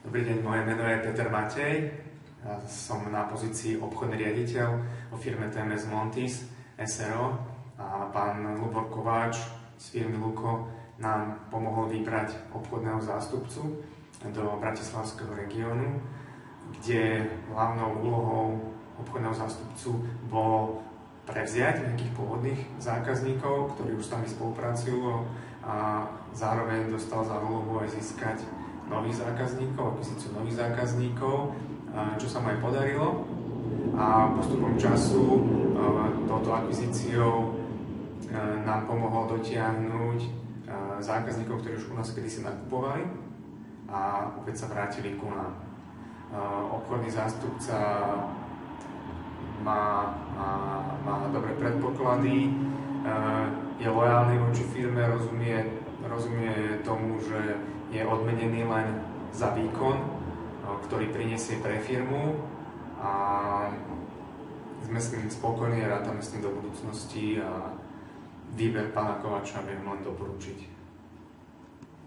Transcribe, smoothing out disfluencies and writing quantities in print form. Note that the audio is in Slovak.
Dobrý deň, moje meno je Peter Matej. Ja som na pozícii obchodný riaditeľ vo firme TMS Montis SRO a pán Lubor Kováč z firmy Luko nám pomohol vybrať obchodného zástupcu do bratislavského regiónu, kde hlavnou úlohou obchodného zástupcu bolo prevziať nejakých pôvodných zákazníkov, ktorí už s nami spolupracujú, a zároveň dostal za úlohu aj získať nových zákazníkov, akvizíciu nových zákazníkov, čo sa mu aj podarilo. A postupom času touto akvizíciou nám pomohol dotiahnuť zákazníkov, ktorí už u nás kedysi nakupovali a opäť sa vrátili ku nám. Obchodný zástupca má dobré predpoklady, je lojálny voči firme, rozumie tomu, že je odmenený len za výkon, ktorý prinesie pre firmu, a sme s tým spokojní a rátame s tým do budúcnosti a výber pána Kováča viem len doporučiť.